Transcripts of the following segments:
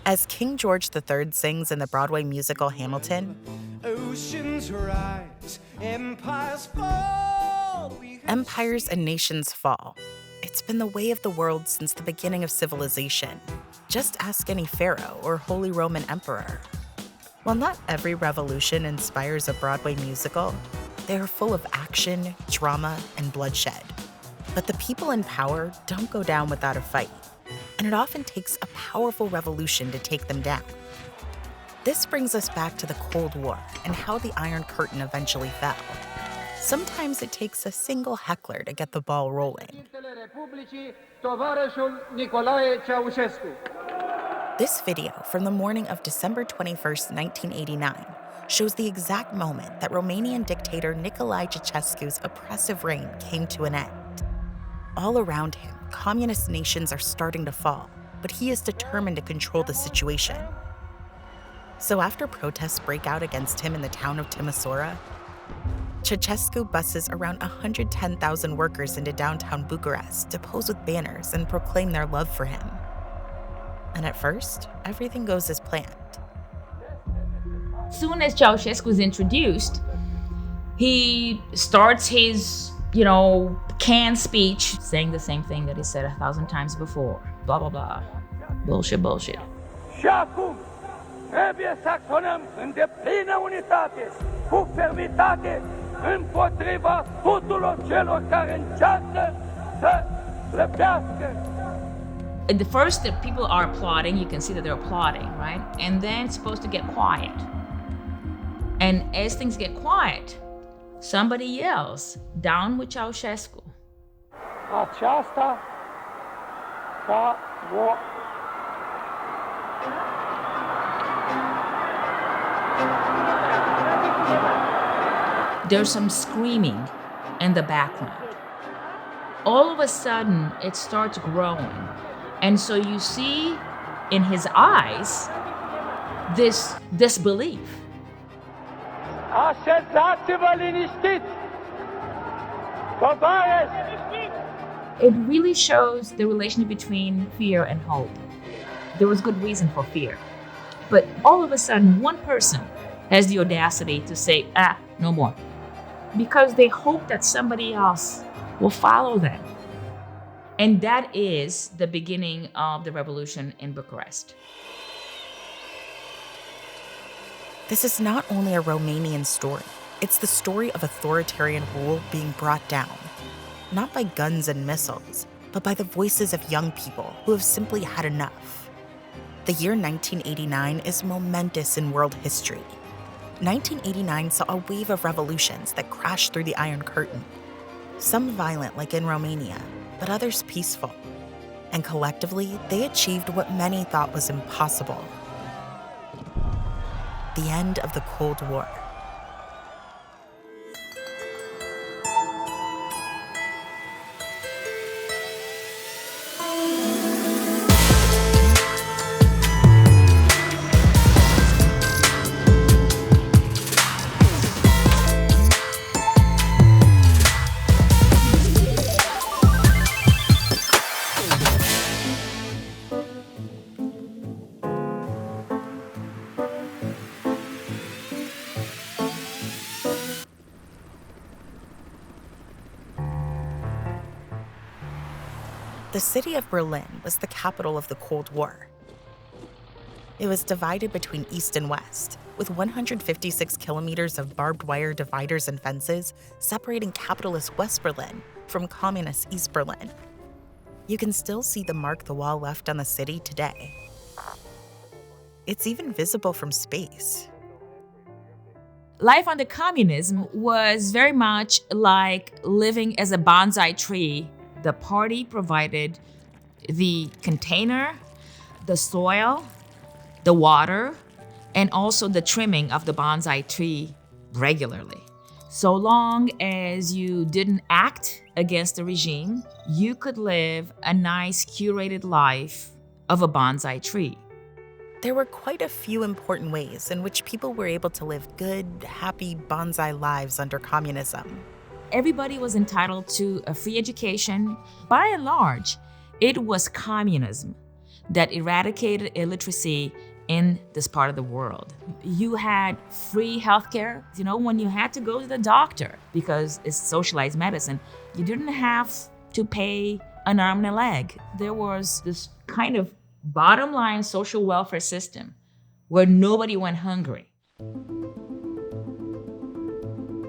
As King George III sings in the Broadway musical Hamilton, Oceans rise, empires fall. empires and nations fall. It's been the way of the world since the beginning of civilization. Just ask any pharaoh or Holy Roman Emperor. While not every revolution inspires a Broadway musical, they are full of action, drama, and bloodshed. But the people in power don't go down without a fight, and it often takes a powerful revolution to take them down. This brings us back to the Cold War and how the Iron Curtain eventually fell. Sometimes it takes a single heckler to get the ball rolling. This video from the morning of December 21st, 1989, shows the exact moment that Romanian dictator Nicolae Ceausescu's oppressive reign came to an end. All around him, communist nations are starting to fall, but he is determined to control the situation. So after protests break out against him in the town of Timisoara, Ceausescu buses around 110,000 workers into downtown Bucharest to pose with banners and proclaim their love for him. And at first, everything goes as planned. Soon as Ceausescu is introduced, he starts his, canned speech saying the same thing that he said 1,000 times before. Blah, blah, blah. Bullshit. Și acum trebuie să acționăm în deplină unitate, cu fermitate, împotriva tuturor celor care încearcă să slăbească. At the first, the people are applauding. You can see that they're applauding, right? And then it's supposed to get quiet. And as things get quiet, somebody yells, "Down with Ceausescu." Aceasta ca o There's some screaming in the background. All of a sudden, it starts growing. And so you see in his eyes this disbelief. Așezați-vă liniștiți! Coboară! It really shows the relationship between fear and hope. There was good reason for fear. But all of a sudden, one person has the audacity to say, no more. Because they hope that somebody else will follow them. And that is the beginning of the revolution in Bucharest. This is not only a Romanian story, it's the story of authoritarian rule being brought down, not by guns and missiles, but by the voices of young people who have simply had enough. The year 1989 is momentous in world history. 1989 saw a wave of revolutions that crashed through the Iron Curtain, some violent like in Romania, but others peaceful. And collectively, they achieved what many thought was impossible: the end of the Cold War. The city of Berlin was the capital of the Cold War. It was divided between East and West, with 156 kilometers of barbed wire dividers and fences separating capitalist West Berlin from communist East Berlin. You can still see the mark the wall left on the city today. It's even visible from space. Life under communism was very much like living as a bonsai tree. The party provided the container, the soil, the water, and also the trimming of the bonsai tree regularly. So long as you didn't act against the regime, you could live a nice, curated life of a bonsai tree. There were quite a few important ways in which people were able to live good, happy bonsai lives under communism. Everybody was entitled to a free education. By and large, it was communism that eradicated illiteracy in this part of the world. You had free healthcare. When you had to go to the doctor because it's socialized medicine, you didn't have to pay an arm and a leg. There was this kind of bottom line social welfare system where nobody went hungry.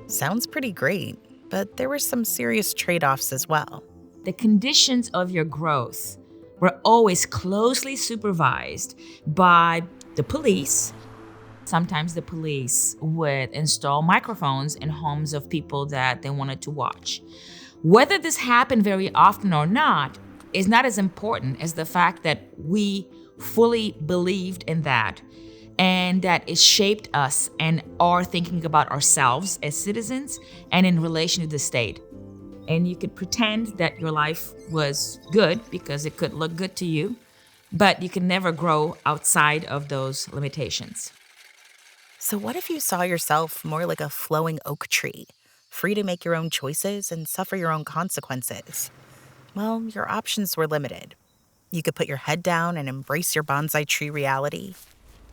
Sounds pretty great, but there were some serious trade-offs as well. The conditions of your growth were always closely supervised by the police. Sometimes the police would install microphones in homes of people that they wanted to watch. Whether this happened very often or not is not as important as the fact that we fully believed in that and that it shaped us and our thinking about ourselves as citizens and in relation to the state. And you could pretend that your life was good because it could look good to you, but you can never grow outside of those limitations. So what if you saw yourself more like a flowing oak tree, free to make your own choices and suffer your own consequences? Well, your options were limited. You could put your head down and embrace your bonsai tree reality.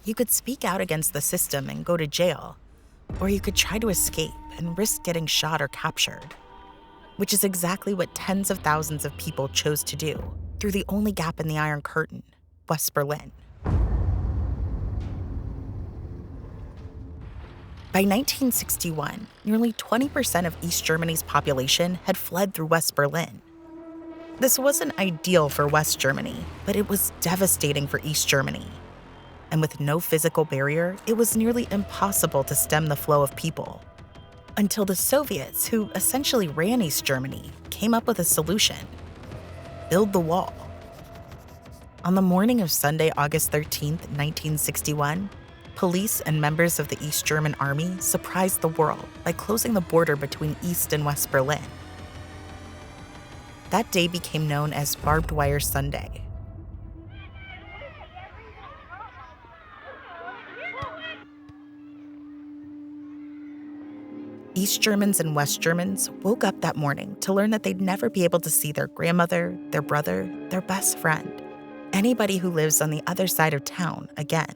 You could speak out against the system and go to jail. Or you could try to escape and risk getting shot or captured. Which is exactly what tens of thousands of people chose to do through the only gap in the Iron Curtain, West Berlin. By 1961, nearly 20% of East Germany's population had fled through West Berlin. This wasn't ideal for West Germany, but it was devastating for East Germany. And with no physical barrier, it was nearly impossible to stem the flow of people. Until the Soviets, who essentially ran East Germany, came up with a solution: build the wall. On the morning of Sunday, August 13th, 1961, police and members of the East German army surprised the world by closing the border between East and West Berlin. That day became known as Barbed Wire Sunday. East Germans and West Germans woke up that morning to learn that they'd never be able to see their grandmother, their brother, their best friend, anybody who lives on the other side of town again.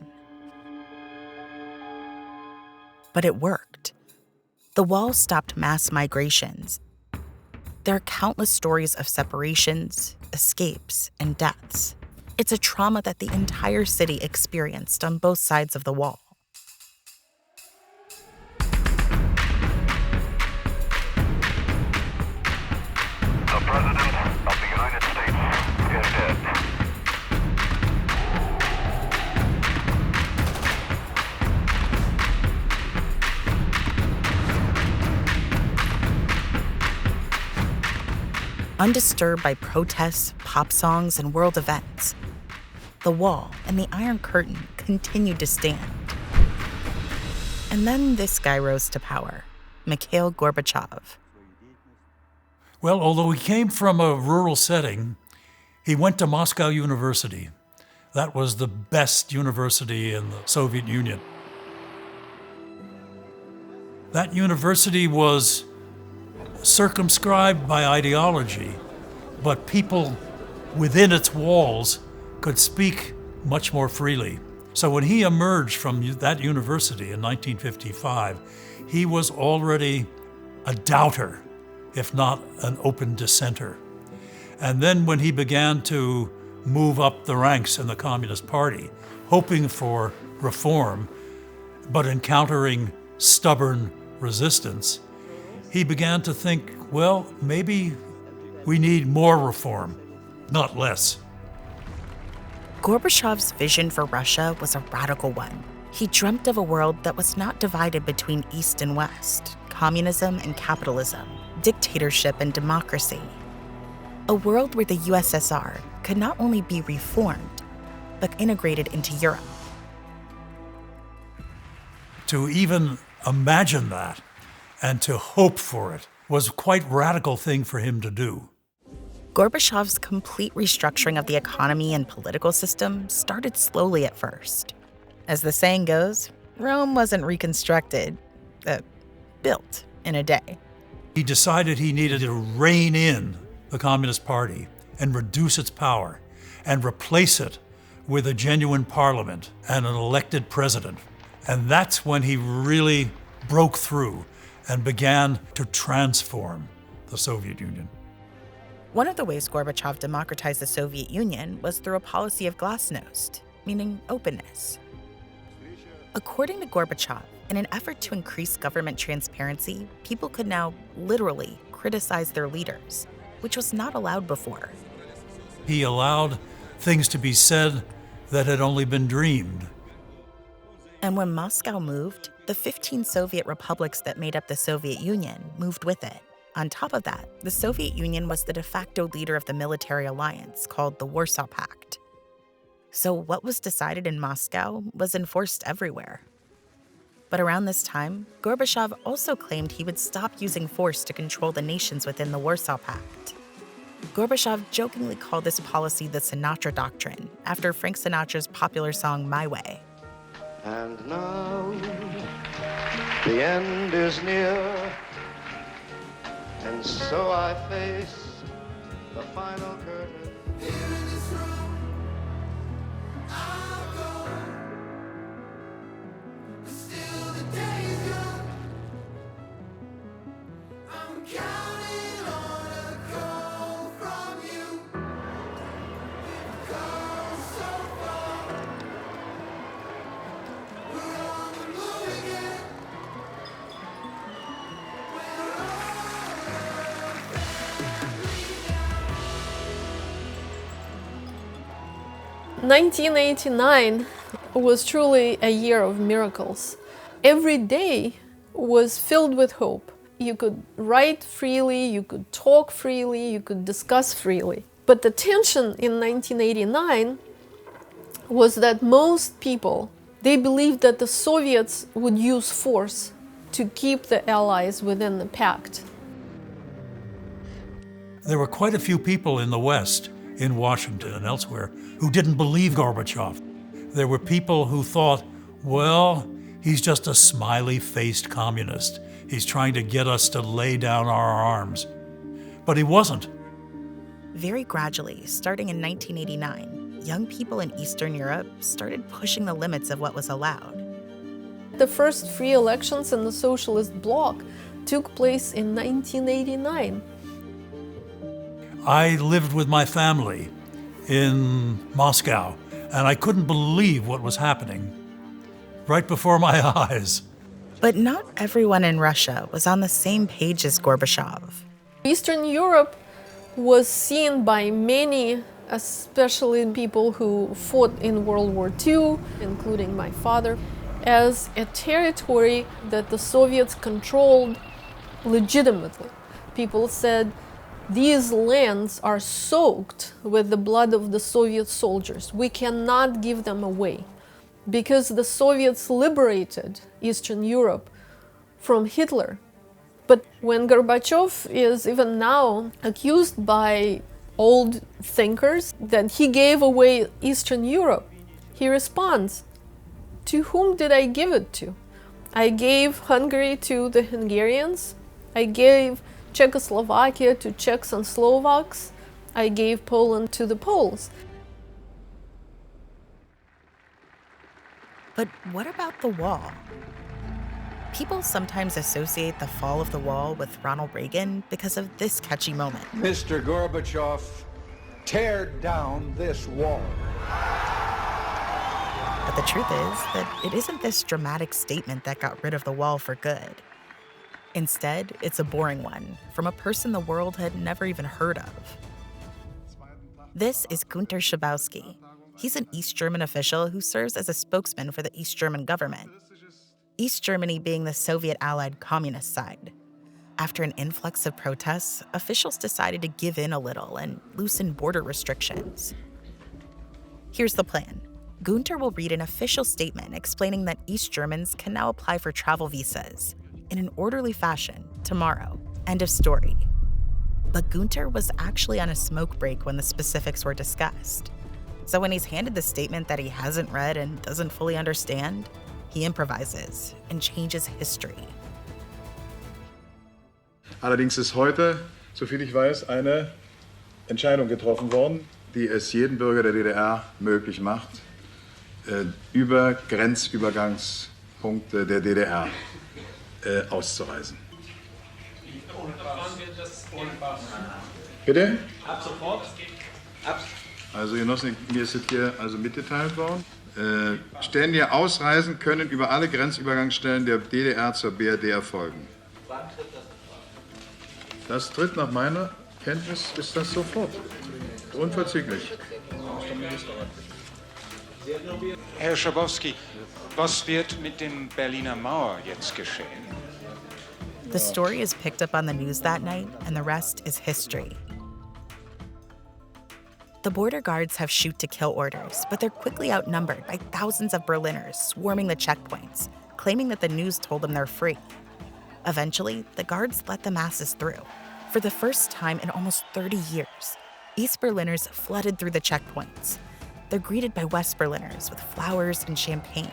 But it worked. The wall stopped mass migrations. There are countless stories of separations, escapes, and deaths. It's a trauma that the entire city experienced on both sides of the wall. The President of the United States is dead. Undisturbed by protests, pop songs, and world events, the wall and the Iron Curtain continued to stand. And then this guy rose to power, Mikhail Gorbachev. Well, although he came from a rural setting, he went to Moscow University. That was the best university in the Soviet Union. That university was circumscribed by ideology, but people within its walls could speak much more freely. So when he emerged from that university in 1955, he was already a doubter, if not an open dissenter. And then when he began to move up the ranks in the Communist Party, hoping for reform, but encountering stubborn resistance, he began to think, well, maybe we need more reform, not less. Gorbachev's vision for Russia was a radical one. He dreamt of a world that was not divided between East and West, communism and capitalism, dictatorship and democracy. A world where the USSR could not only be reformed, but integrated into Europe. To even imagine that and to hope for it was quite a radical thing for him to do. Gorbachev's complete restructuring of the economy and political system started slowly at first. As the saying goes, Rome wasn't reconstructed, built in a day. He decided he needed to rein in the Communist Party and reduce its power and replace it with a genuine parliament and an elected president. And that's when he really broke through and began to transform the Soviet Union. One of the ways Gorbachev democratized the Soviet Union was through a policy of glasnost, meaning openness. According to Gorbachev, in an effort to increase government transparency, people could now literally criticize their leaders, which was not allowed before. He allowed things to be said that had only been dreamed. And when Moscow moved, the 15 Soviet republics that made up the Soviet Union moved with it. On top of that, the Soviet Union was the de facto leader of the military alliance called the Warsaw Pact. So what was decided in Moscow was enforced everywhere. But around this time, Gorbachev also claimed he would stop using force to control the nations within the Warsaw Pact. Gorbachev jokingly called this policy the Sinatra Doctrine, after Frank Sinatra's popular song My Way. And now the end is near, and so I face the final curtain. Here in this room, I'll go, but still the day is young. I'm counting on a call from you. We've come so far. We're on the move again. We're all a family now. 1989 was truly a year of miracles. Every day was filled with hope. You could write freely, you could talk freely, you could discuss freely. But the tension in 1989 was that most people, they believed that the Soviets would use force to keep the Allies within the pact. There were quite a few people in the West, in Washington and elsewhere, who didn't believe Gorbachev. There were people who thought, well, he's just a smiley-faced communist. He's trying to get us to lay down our arms. But he wasn't. Very gradually, starting in 1989, young people in Eastern Europe started pushing the limits of what was allowed. The first free elections in the socialist bloc took place in 1989. I lived with my family in Moscow, and I couldn't believe what was happening right before my eyes. But not everyone in Russia was on the same page as Gorbachev. Eastern Europe was seen by many, especially people who fought in World War II, including my father, as a territory that the Soviets controlled legitimately. People said, these lands are soaked with the blood of the Soviet soldiers. We cannot give them away. Because the Soviets liberated Eastern Europe from Hitler. But when Gorbachev is even now accused by old thinkers that he gave away Eastern Europe, he responds, to whom did I give it to? I gave Hungary to the Hungarians. I gave Czechoslovakia to Czechs and Slovaks. I gave Poland to the Poles. But what about the wall? People sometimes associate the fall of the wall with Ronald Reagan because of this catchy moment. Mr. Gorbachev, tear down this wall. But the truth is that it isn't this dramatic statement that got rid of the wall for good. Instead, it's a boring one from a person the world had never even heard of. This is Günter Schabowski. He's an East German official who serves as a spokesman for the East German government. East Germany being the Soviet-allied communist side. After an influx of protests, officials decided to give in a little and loosen border restrictions. Here's the plan. Günter will read an official statement explaining that East Germans can now apply for travel visas in an orderly fashion tomorrow. End of story. But Günter was actually on a smoke break when the specifics were discussed. So when he's handed the statement that he hasn't read and doesn't fully understand, he improvises and changes history. Allerdings ist heute, soviel ich weiß, eine Entscheidung getroffen worden, die es jedem Bürger der DDR möglich macht, über Grenzübergangspunkte der DDR auszureisen. Bitte? Ab sofort. Also Genossen, mir ist das hier also mitgeteilt worden. Ständige Ausreisen können über alle Grenzübergangsstellen der DDR zur BRD erfolgen. Das tritt nach meiner Kenntnis ist das sofort. Unverzüglich. Herr Schabowski, was wird mit dem Berliner Mauer jetzt geschehen? The story is picked up on the news that night, and the rest is history. The border guards have shoot-to-kill orders, but they're quickly outnumbered by thousands of Berliners swarming the checkpoints, claiming that the news told them they're free. Eventually, the guards let the masses through. For the first time in almost 30 years, East Berliners flooded through the checkpoints. They're greeted by West Berliners with flowers and champagne.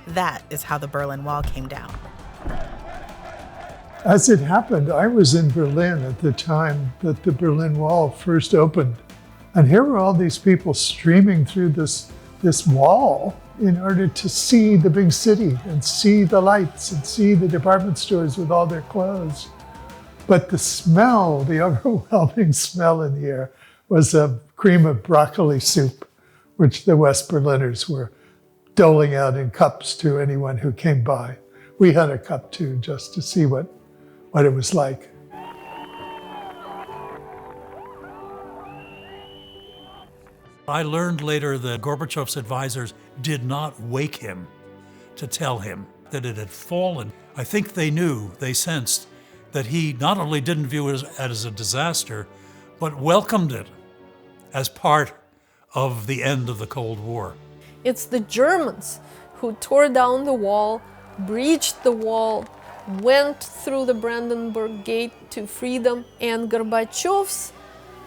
That is how the Berlin Wall came down. As it happened, I was in Berlin at the time that the Berlin Wall first opened. And here were all these people streaming through this wall in order to see the big city and see the lights and see the department stores with all their clothes. But the smell, the overwhelming smell in the air, was a cream of broccoli soup, which the West Berliners were doling out in cups to anyone who came by. We had a cup too, just to see what it was like. I learned later that Gorbachev's advisors did not wake him to tell him that it had fallen. I think they sensed that he not only didn't view it as a disaster, but welcomed it as part of the end of the Cold War. It's the Germans who tore down the wall, breached the wall, went through the Brandenburg Gate to freedom, and Gorbachev's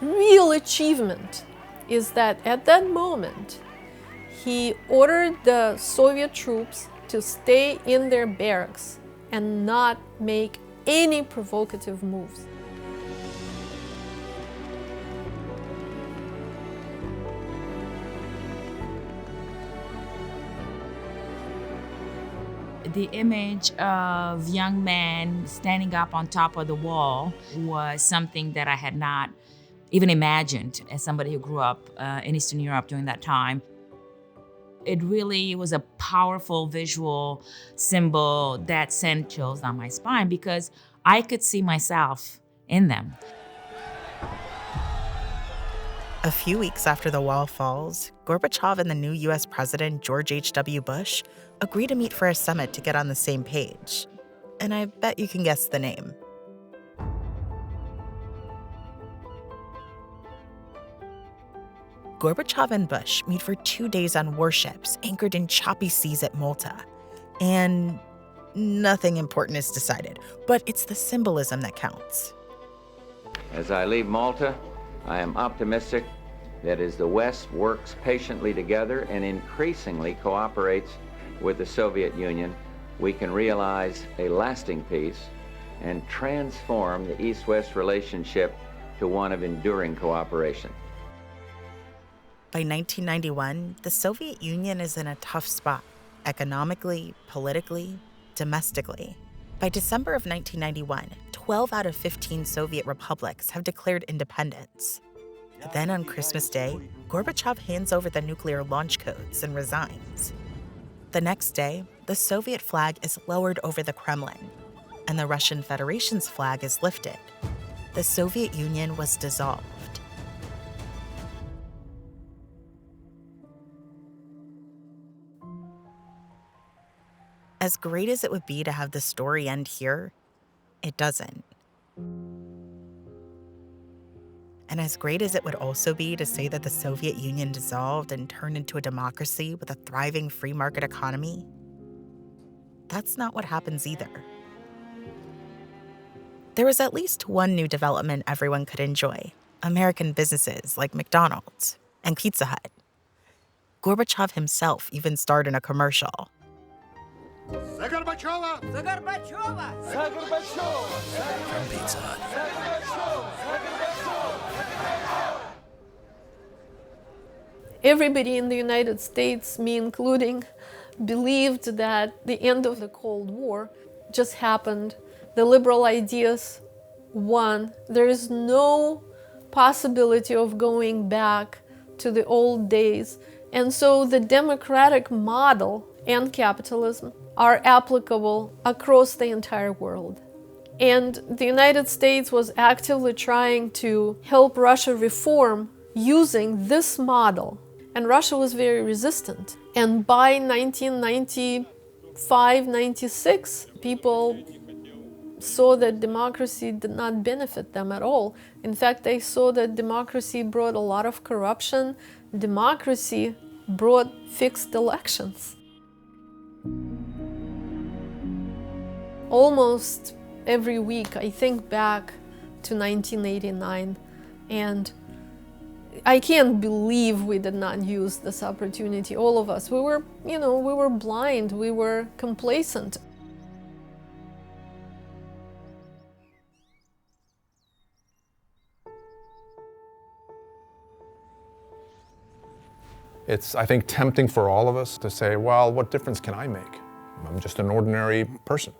real achievement is that at that moment, he ordered the Soviet troops to stay in their barracks and not make any provocative moves. The image of young men standing up on top of the wall was something that I had not even imagined as somebody who grew up in Eastern Europe during that time. It really was a powerful visual symbol that sent chills down my spine because I could see myself in them. A few weeks after the wall falls, Gorbachev and the new US President George H.W. Bush agree to meet for a summit to get on the same page. And I bet you can guess the name. Gorbachev and Bush meet for 2 days on warships anchored in choppy seas at Malta. And nothing important is decided, but it's the symbolism that counts. As I leave Malta, I am optimistic that as the West works patiently together and increasingly cooperates with the Soviet Union, we can realize a lasting peace and transform the East-West relationship to one of enduring cooperation. By 1991, the Soviet Union is in a tough spot, economically, politically, domestically. By December of 1991, 12 out of 15 Soviet republics have declared independence. Then on Christmas Day, Gorbachev hands over the nuclear launch codes and resigns. The next day, the Soviet flag is lowered over the Kremlin, and the Russian Federation's flag is lifted. The Soviet Union was dissolved. As great as it would be to have the story end here, it doesn't. And as great as it would also be to say that the Soviet Union dissolved and turned into a democracy with a thriving free market economy, that's not what happens either. There was at least one new development everyone could enjoy: American businesses like McDonald's and Pizza Hut. Gorbachev himself even starred in a commercial. За Горбачева! За Горбачева! За Горбачева! From Pizza Hut. Everybody in the United States, me including, believed that the end of the Cold War just happened. The liberal ideas won. There is no possibility of going back to the old days. And so the democratic model and capitalism are applicable across the entire world. And the United States was actively trying to help Russia reform using this model. And Russia was very resistant. And by 1995-96, people saw that democracy did not benefit them at all. In fact, they saw that democracy brought a lot of corruption. Democracy brought fixed elections. Almost every week, I think back to 1989, and I can't believe we did not use this opportunity, all of us. We were blind, we were complacent. It's, I think, tempting for all of us to say, well, what difference can I make? I'm just an ordinary person.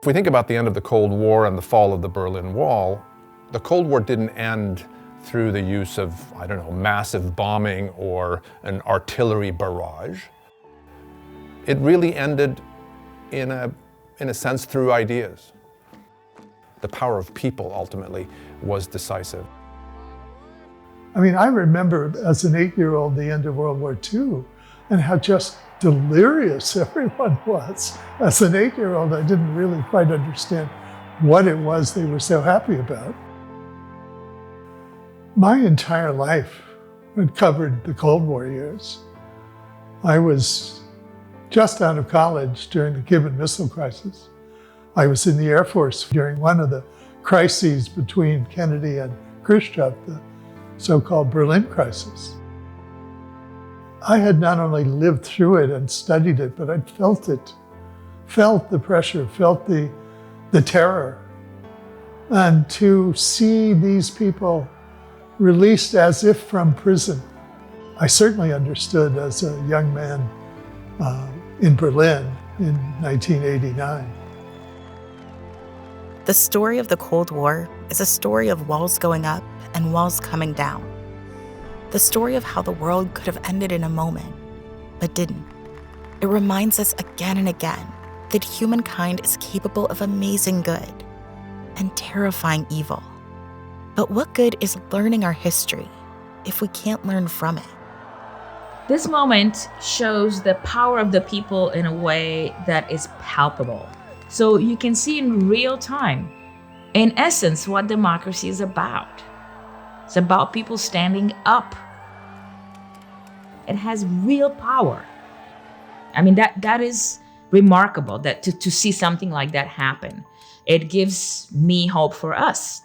If we think about the end of the Cold War and the fall of the Berlin Wall, the Cold War didn't end through the use of, massive bombing or an artillery barrage. It really ended, in a sense, through ideas. The power of people, ultimately, was decisive. I mean, I remember as an 8-year-old the end of World War II and how just delirious everyone was. As an 8-year-old, I didn't really quite understand what it was they were so happy about. My entire life had covered the Cold War years. I was just out of college during the Cuban Missile Crisis. I was in the Air Force during one of the crises between Kennedy and Khrushchev, the so-called Berlin crisis. I had not only lived through it and studied it, but I'd felt it, felt the pressure, felt the terror. And to see these people released as if from prison, I certainly understood as a young man in Berlin in 1989. The story of the Cold War is a story of walls going up and walls coming down. The story of how the world could have ended in a moment, but didn't. It reminds us again and again that humankind is capable of amazing good and terrifying evil. But what good is learning our history if we can't learn from it? This moment shows the power of the people in a way that is palpable. So you can see in real time, in essence, what democracy is about. It's about people standing up. It has real power. I mean, that is remarkable, that to see something like that happen. It gives me hope for us